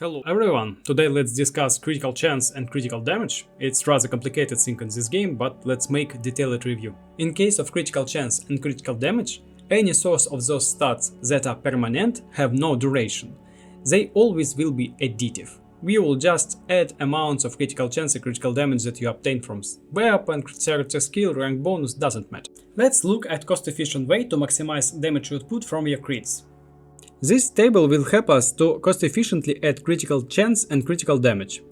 Hello everyone, today let's discuss critical chance and critical damage. It's rather complicated thing in this game, but let's make a detailed review. In case of critical chance and critical damage, any source of those stats that are permanent have no duration. They always will be additive. We will just add amounts of critical chance and critical damage that you obtain from weapon, character skill, rank bonus, doesn't matter. Let's look at cost-efficient way to maximize damage output from your crits. This table will help us to cost-efficiently add critical chance and critical damage.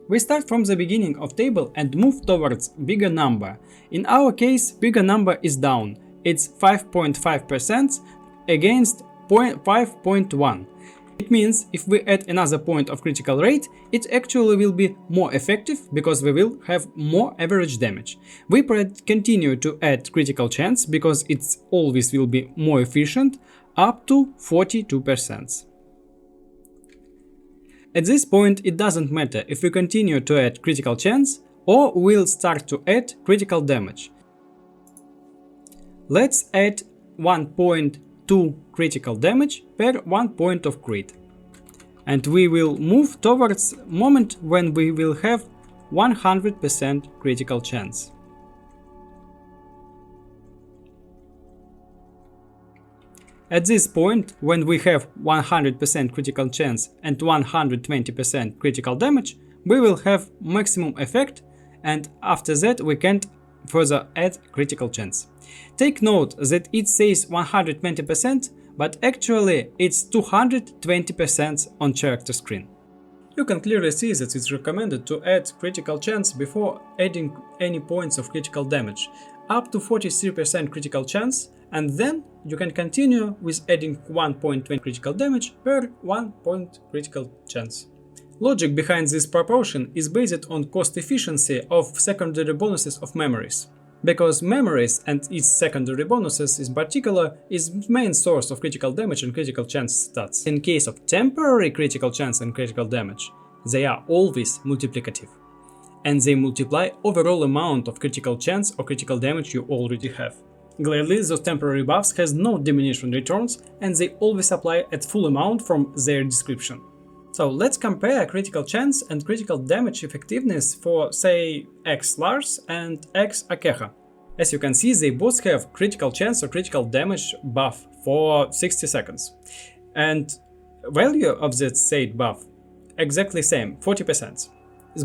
We start from the beginning of table and move towards bigger number. In our case, bigger number is down. It's 5.5% against 5.1. It means if we add another point of critical rate, it actually will be more effective because we will have more average damage. We continue to add critical chance because it always will be more efficient, up to 42%. At this point, it doesn't matter if we continue to add critical chance or we'll start to add critical damage. Let's add 1.2 critical damage per 1 point of crit. And we will move towards moment when we will have 100% critical chance. At this point, when we have 100% critical chance and 120% critical damage, we will have maximum effect, and after that we can't further add critical chance. Take note that it says 120%, but actually it's 220% on character screen. You can clearly see that it's recommended to add critical chance before adding any points of critical damage, up to 43% critical chance, and then you can continue with adding 1.20 critical damage per 1 point critical chance. Logic behind this proportion is based on cost efficiency of secondary bonuses of memories, because memories and its secondary bonuses in particular is main source of critical damage and critical chance stats. In case of temporary critical chance and critical damage, they are always multiplicative, and they multiply overall amount of critical chance or critical damage you already have. Gladly, those temporary buffs has no diminishing returns, and they always apply at full amount from their description. So let's compare critical chance and critical damage effectiveness for, say, X Lars and X Akeha. As you can see, they both have critical chance or critical damage buff for 60 seconds. And value of that said buff exactly same, 40%.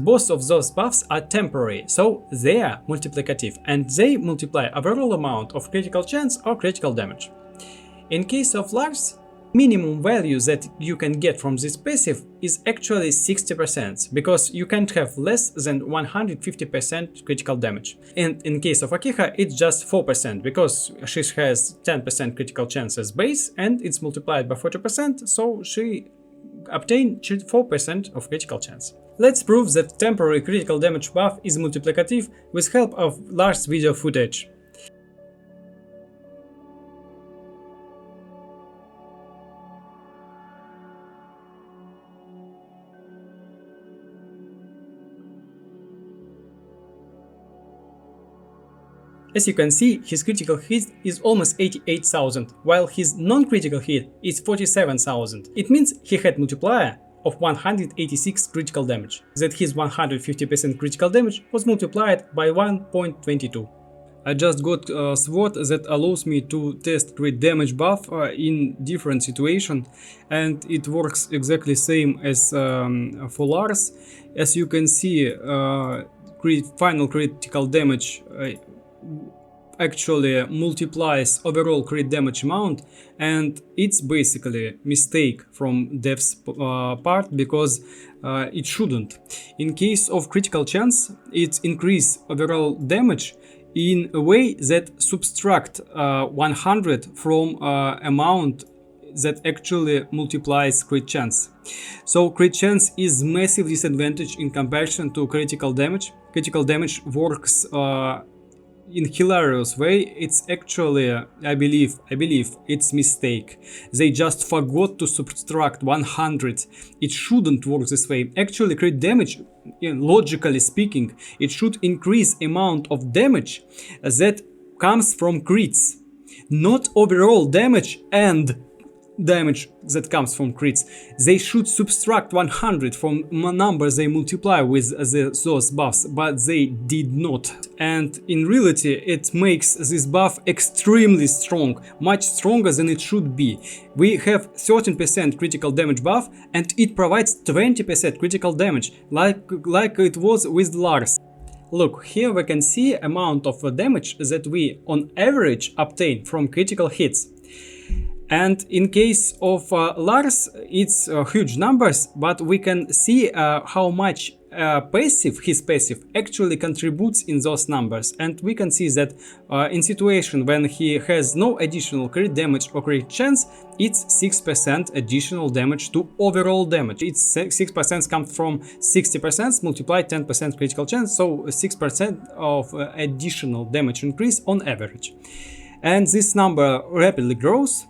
Both of those buffs are temporary, so they are multiplicative and they multiply overall amount of critical chance or critical damage. In case of Lars, minimum value that you can get from this passive is actually 60%, because you can't have less than 150% critical damage. And in case of Akeha, it's just 4%, because she has 10% critical chance as base and it's multiplied by 40%, so she obtained 4% of critical chance. Let's prove that temporary critical damage buff is multiplicative with help of Lars video footage. As you can see, his critical hit is almost 88,000, while his non-critical hit is 47,000. It means he had multiplier of 186 critical damage, that his 150% critical damage was multiplied by 1.22. I just got a sword that allows me to test crit damage buff in different situation, and it works exactly same as for Lars. As you can see, final critical damage actually multiplies overall crit damage amount, and it's basically mistake from dev's part, because it shouldn't. In case of critical chance, it increase overall damage in a way that subtract 100 from amount that actually multiplies crit chance. So crit chance is massive disadvantage in comparison to critical damage. Critical damage works in hilarious way. It's actually, I believe it's mistake. They just forgot to subtract 100. It shouldn't work this way. Actually, crit damage, logically speaking, it should increase amount of damage that comes from crits, not overall damage and damage that comes from crits. They should subtract 100 from numbers they multiply with those buffs, but they did not. And in reality, it makes this buff extremely strong, much stronger than it should be. We have 13% critical damage buff, and it provides 20% critical damage, like it was with Lars. Look, here we can see amount of damage that we on average obtain from critical hits. And in case of Lars, it's huge numbers, but we can see how much his passive actually contributes in those numbers. And we can see that in situation when he has no additional crit damage or crit chance, it's 6% additional damage to overall damage. It's 6% comes from 60% multiplied 10% critical chance, so 6% of additional damage increase on average. And this number rapidly grows.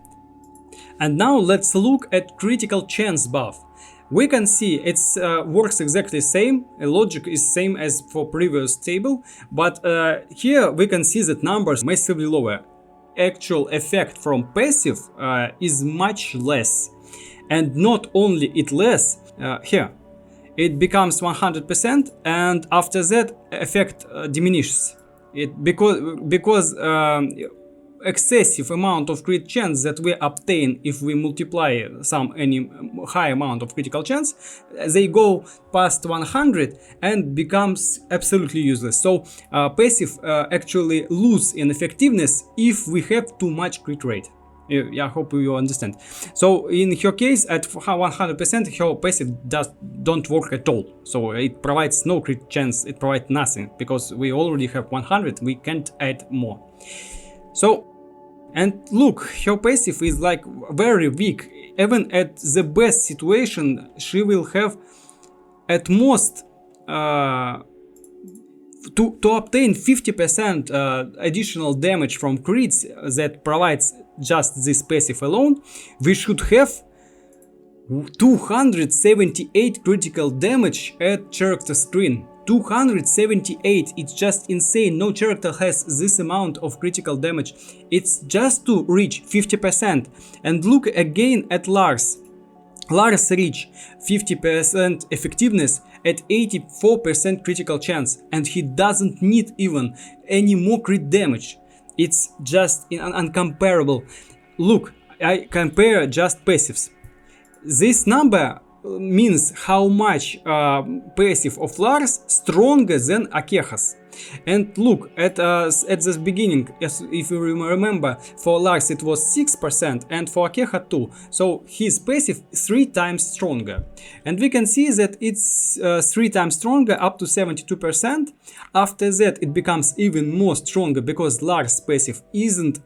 And now let's look at critical chance buff. We can see it works exactly same, logic is same as for previous table, but here we can see that numbers massively lower. Actual effect from passive is much less. And not only it less, here, it becomes 100% and after that effect diminishes. Because excessive amount of crit chance that we obtain if we multiply any high amount of critical chance, they go past 100 and becomes absolutely useless. So passive actually lose in effectiveness if we have too much crit rate. I hope you understand. So in her case, at 100%, her passive don't work at all. So it provides no crit chance, it provides nothing, because we already have 100, we can't add more. So, and look, her passive is like very weak. Even at the best situation, she will have at most to obtain 50% additional damage from crits that provides just this passive alone. We should have 278 critical damage at character screen. 278, it's just insane. No character has this amount of critical damage. It's just to reach 50%. And look again at Lars. Lars reach 50% effectiveness at 84% critical chance, and he doesn't need even any more crit damage. It's just uncomparable. Look, I compare just passives. This number means how much passive of Lars stronger than Akeha's. And look, at the beginning, if you remember, for Lars it was 6% and for Akeha 2, so his passive 3 times stronger. And we can see that it's 3 times stronger up to 72%. After that it becomes even more stronger because Lars passive isn't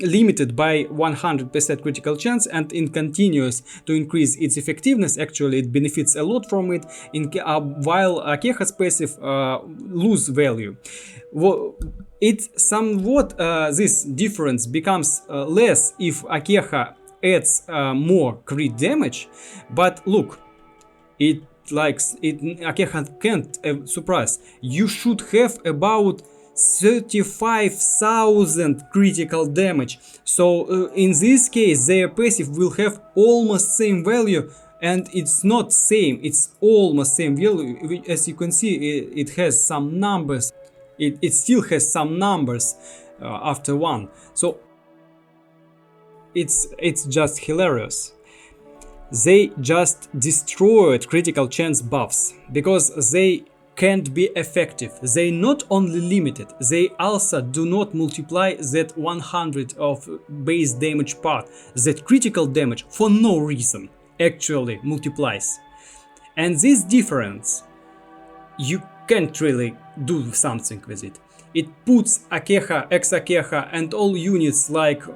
limited by 100% critical chance, and it continues to increase its effectiveness. Actually, it benefits a lot from it, while Akeha's passive lose value. It somewhat this difference becomes less if Akeha adds more crit damage, but look, Akeha can't surprise. You should have about 35,000 critical damage. So in this case their passive will have almost same value, and it's not same, it's almost same value. As you can see, it has some numbers, it still has some numbers after one. So it's just hilarious. They just destroyed critical chance buffs because they can't be effective. They not only limited, they also do not multiply that 100 of base damage part. That critical damage for no reason actually multiplies. And this difference, you can't really do something with it. It puts Akeha, ex-Akeha and all units like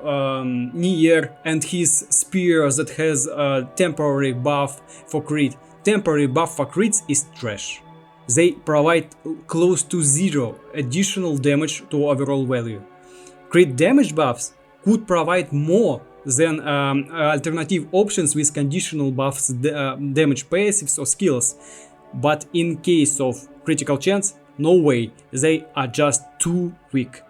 Nier and his spear that has a temporary buff for crit. Temporary buff for crits is trash. They provide close to 0 additional damage to overall value. Crit damage buffs could provide more than alternative options with conditional buffs, damage passives or skills. But in case of critical chance, no way, they are just too weak.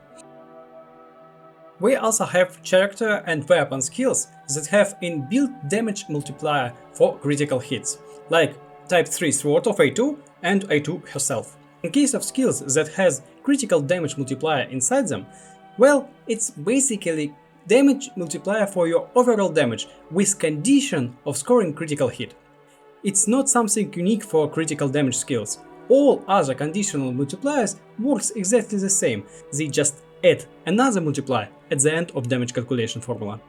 We also have character and weapon skills that have inbuilt damage multiplier for critical hits, like Type 3 Sword of A2 and A2 herself. In case of skills that has critical damage multiplier inside them, well, it's basically damage multiplier for your overall damage with condition of scoring critical hit. It's not something unique for critical damage skills. All other conditional multipliers works exactly the same, they just add another multiplier at the end of damage calculation formula.